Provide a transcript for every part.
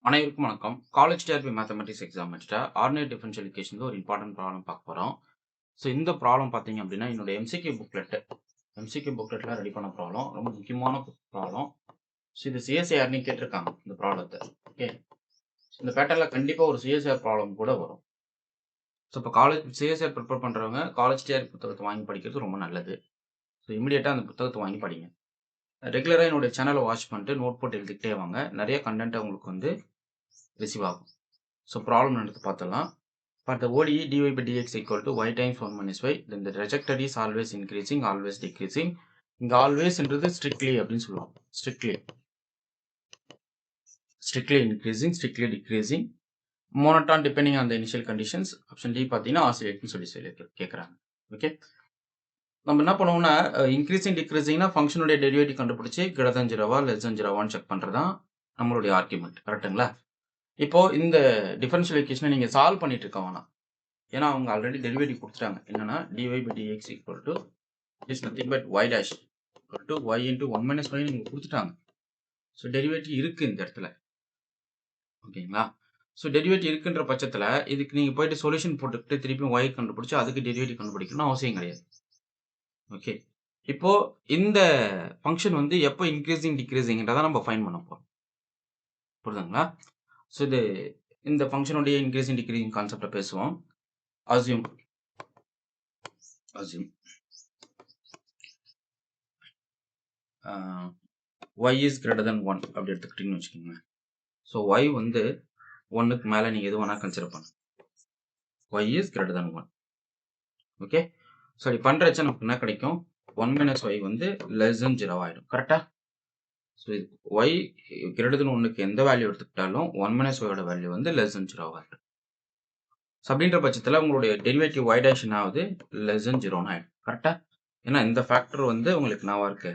அனைவருக்கும் வணக்கம். College TRP mathematics exam வச்சுட்டா ஆர்டினரி டிஃபரன்ஷியல் ஈக்குவேஷன்ல ஒரு இம்பார்ட்டன்ட் ப்ராப்ளம் பார்க்க போறோம். ஸோ இந்த ப்ராப்ளம் பார்த்தீங்க அப்படின்னா, என்னோட எம்சிக்யூ புக்லெட்ல ரெடி பண்ண ப்ராப்ளம். ரொம்ப முக்கியமான ப்ராப்ளம். ஸோ இது சிஎஸ்ஐஆர்னு கேட்டிருக்காங்க இந்த ப்ராப்ளத்தை. ஓகே. இந்த பேட்டர்ல கண்டிப்பா ஒரு சிஎஸ்ஐஆர் ப்ராப்ளம் கூட வரும். ஸோ இப்போ காலேஜ் சிஎஸ்ஐஆர் ப்ரிப்பேர் பண்றவங்க காலேஜ் டிஆர்பி புத்தகத்தை வாங்கி படிக்கிறது ரொம்ப நல்லது. ஸோ இமிடியேட்டா அந்த புத்தகத்தை வாங்கி படிங்க. ரெகுலரா என்னுடைய சேனலை வாட்ச் பண்ணிட்டு நோட் போட்டு எழுதிக்கிட்டே வாங்க. நிறைய கண்டென்ட் உங்களுக்கு வந்து ரிசீவ் ஆகும். ஸோ ப்ராப்ளம் எடுத்து பார்த்துடலாம். For the ODE dy by dx equal to y times 1 minus y, then the trajectory is always increasing, always decreasing. இங்க always என்றது strictly அப்படின்னு சொல்லுவோம். strictly increasing, strictly decreasing. Monotone depending on the initial conditions. Option D பார்த்தீங்கன்னா ஆசிலேட்னு சொல்லி கேட்குறாங்க. Okay. நம்ம என்ன பண்ணுவோம்னா இன்க்ரீசிங் டிக்ரீசிங்னா ஃபங்க்ஷனுடைய டெரிவேட்டிவ் கண்டுபிடிச்சி கிரேட்டர் தென் ஜீரோவா லெஸ் தென் ஜீரோவான்னு செக் பண்ணுறது தான் நம்மளுடைய ஆர்குமெண்ட். கரெக்டுங்களா? இப்போ இந்த டிஃபரன்ஷியல் ஈக்குவேஷனை நீங்கள் சால்வ் பண்ணிட்டு இருக்க வேணாம். ஏன்னா அவங்க ஆல்ரெடி டெரிவேட்டிவ் கொடுத்துட்டாங்க. என்னன்னா dy by dx equal to is nothing but y dash equal to y into 1 minus y நீங்க கொடுத்துட்டாங்க. ஸோ டெரிவேட்டிவ் இருக்கு இந்த இடத்துல. ஓகேங்களா? ஸோ டெரிவேட்டிவ் இருக்குன்ற பட்சத்தில் இதுக்கு நீங்கள் போயிட்டு சொல்யூஷன் போட்டுக்கிட்டு திருப்பி y கண்டுபிடிச்சி அதுக்கு டெரிவேட்டிவ் கண்டுபிடிக்கணும்னு அவசியம் கிடையாது. ஓகே. இப்போ இந்த ஃபங்க்ஷன் வந்து எப்போ இன்க்ரீசிங் டிக்ரீசிங்ன்றதை நம்ம ஃபைன் பண்ண போகிறோம். புரியுதுங்களா? ஸோ இது இந்த ஃபங்க்ஷனுடைய இன்க்ரீசிங் டிக்ரீசிங் கான்செப்டை பேசுவோம். assume y is greater than 1 அப்படி எடுத்துக்கிட்டீங்கன்னு வச்சுக்கோங்க. ஸோ y வந்து 1க்கு மேலே நீங்கள் எது வேணால் கன்சிடர் பண்ணு. y is greater than 1. Okay. So அப்படி பண்ணுறச்ச நமக்கு என்ன கிடைக்கும்? 1 minus y வந்து less than 0 ஆகிடும். கரெக்டாக? ஸோ இது y greater than 1க்கு எந்த வேல்யூ எடுத்துக்கிட்டாலும் 1 minus y ஓட வேல்யூ வந்து less than 0 ஆகிடும். ஸோ அப்படின்ற பட்சத்தில் உங்களுடைய டெரிவேட்டிவ் y dash ஆகுது less than 0ன்னு ஆகிடும். கரெக்டாக? ஏன்னா இந்த ஃபேக்டர் வந்து உங்களுக்கு நாவாக இருக்கு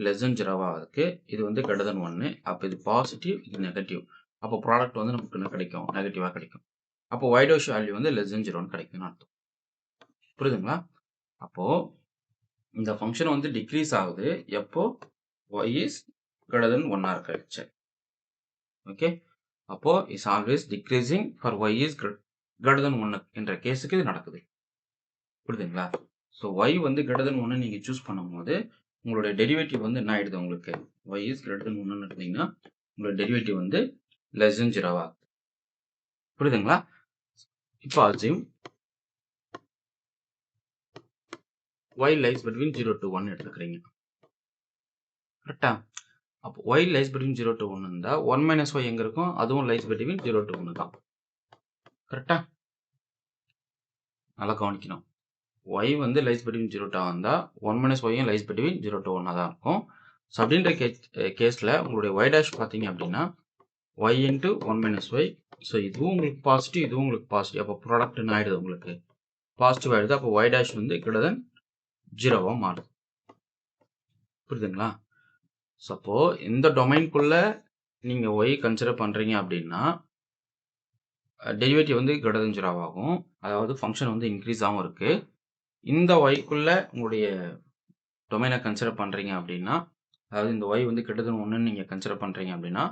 less than 0வா இருக்கு. இது வந்து greater than 1. அப்போ இது பாசிட்டிவ், இது நெகட்டிவ். அப்போ ப்ராடக்ட் வந்து நமக்கு என்ன கிடைக்கும்? நெகட்டிவாக கிடைக்கும். அப்போ y dash வேல்யூ வந்து less than 0ன்னு கிடைக்கும்னு அர்த்தம். புரியுதுங்களா? அப்போ இந்த ஃபங்க்ஷன் வந்து டிக்ரீஸ் ஆகுது எப்போ y is greater than 1 இருக்கு. ஓகே. அப்போ is always decreasing for y is greater than 1 என்ற கேஸுக்கு இது நடக்குது. புரியுதுங்களா? ஸோ y வந்து greater than 1 நீங்க சூஸ் பண்ணும்போது உங்களுடைய டெரிவேட்டிவ் வந்து என்ன ஆயிடுது? உங்களுக்கு y is greater than 1 எடுத்தீங்கன்னா உங்களோட டெரிவேட்டிவ் வந்து less than 0 ஆகுது. புரியுதுங்களா? இப்போ assume y lies between 0 to 1 எடுத்துக்கிறீங்க. கரெக்டா? அப்போ y lies between 0 to 1 இருந்தா 1 minus y எங்க இருக்கும்? அதுவும் lies between 0 to 1 தான். கரெக்டா? நல்லா கவனிக்கணும். y வந்து lies between 0 to 1 வந்தா 1 minus y lies between 0 to 1 தான் இருக்கும். ஸோ அப்படின்ற கேஸ்ல உங்களுடைய y dash பார்த்தீங்க அப்படின்னா y into 1 minus y. So இதுவும் உங்களுக்கு பாசிட்டிவ், இதுவும் உங்களுக்கு பாசிட்டிவ். அப்போ ப்ராடக்ட் என்ன ஆயிடுது? உங்களுக்கு பாசிட்டிவ் ஆயிடுது. அப்போ y dash வந்து greater than 0வா மாறுது. புரியுதுங்களா? சப்போ இந்த டொமைன்குள்ள நீங்க y கன்சிடர் பண்றீங்க அப்படின்னா டெரிவேட்டிவ் வந்து greater than 0 ஆகும். அதாவது ஃபங்க்ஷன் வந்து இன்க்ரீஸ் ஆகும் இருக்கு. இந்த yக்குள்ள உங்களுடைய டொமைனை கன்சிடர் பண்றீங்க அப்படின்னா, அதாவது இந்த y வந்து greater than 1 நீங்க கன்சிடர் பண்றீங்க அப்படின்னா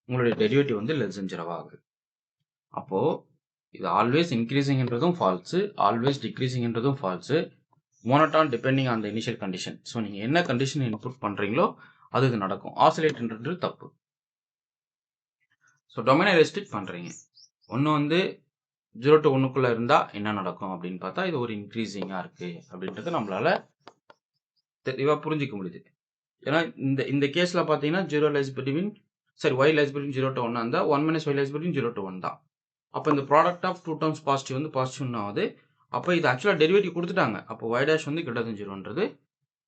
உங்களுடைய டெரிவேட்டிவ் வந்து less than 0 ஆகுது. அப்போ இது ஆல்வேஸ் இன்க்ரீசிங்ன்றதும் ஃபால்ஸு, ஆல்வேஸ் டிக்ரீசிங்ன்றதும் false. Monotone depending on the initial condition. So நீங்கள் என்ன கண்டிஷன் இன்புட் பண்ணுறீங்களோ அது இது நடக்கும். ஆசிலேட்ன்றது தப்பு. ஸோ டொமைனை ரெஸ்ட்ரிக்ட் பண்ணுறீங்க. ஒன்று வந்து 0 to 1க்குள்ளே இருந்தால் என்ன நடக்கும் அப்படின்னு பார்த்தா இது ஒரு இன்க்ரீசிங்காக இருக்குது அப்படின்றது நம்மளால தெளிவாக புரிஞ்சிக்க முடியுது. ஏன்னா இந்த கேஸில் பார்த்தீங்கன்னா 0 lies between y lies between 0 to 1 இருந்தால் 1 minus y lies between 0 to 1 தான். அப்போ இந்த product of two terms positive வந்து பாசிட்டிவ்னு ஆகுது. அப்போ இது ஆக்சுவலாக டெரிவேட்டிவ் கொடுத்துட்டாங்க. அப்போ y dash வந்து greater than 0ன்றது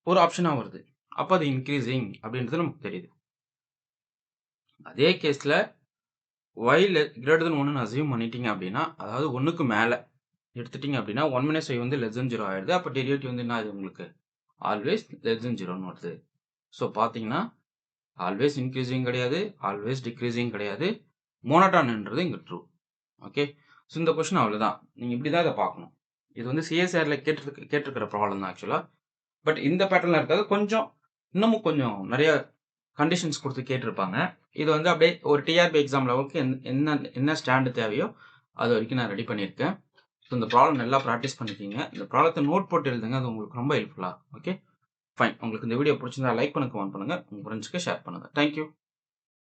ஒரு ஆப்ஷனாக வருது. அப்போ அது இன்க்ரீசிங் அப்படின்றது நமக்கு தெரியுது. அதே கேஸில் y greater than 1ன்னு அசியூம் பண்ணிட்டீங்க அப்படின்னா, அதாவது 1க்கு மேலே எடுத்துட்டீங்க அப்படின்னா 1 minus y வந்து less than 0 ஆயிடுது. அப்போ டெரிவேட்டிவ் வந்து என்ன ஆகுது? உங்களுக்கு ஆல்வேஸ் less than 0ன்னு வருது. ஸோ பார்த்தீங்கன்னா ஆல்வேஸ் இன்க்ரீசிங் கிடையாது, ஆல்வேஸ் டிக்ரீசிங் கிடையாது. மோனோட்டான்ன்றது இங்கே ட்ரூ. ஓகே. ஸோ இந்த கொஸ்டின் அவ்வளோதான். நீங்கள் இப்படி தான் இதை பார்க்கணும். இது வந்து சிஎஸ்ஆரில் கேட்டிருக்கிற ப்ராப்ளம் தான் ஆக்சுவலாக. பட் இந்த பேட்டர்னில் இருக்காது. இன்னமும் கொஞ்சம் நிறைய கண்டிஷன்ஸ் கொடுத்து கேட்டிருப்பாங்க. இது வந்து அப்படியே ஒரு டிஆர்பி எக்ஸாம் லெவலுக்கு என்ன ஸ்டாண்டு தேவையோ அது வரைக்கும் நான் ரெடி பண்ணியிருக்கேன். ஸோ இந்த ப்ராப்ளம் நல்லா ப்ராக்டிஸ் பண்ணிக்கிங்க. இந்த ப்ராப்ளத்தை நோட் போட்டு எழுதுங்க. அது உங்களுக்கு ரொம்ப ஹெல்ப்ஃபுல்லாக. Okay, fine. உங்களுக்கு இந்த வீடியோ பிடிச்சிருந்தா லைக் பண்ணுங்க, கமெண்ட் பண்ணுங்க, உங்கள் ஃப்ரெண்ட்ஸ்க்கு ஷேர் பண்ணுங்க. தேங்க்யூ.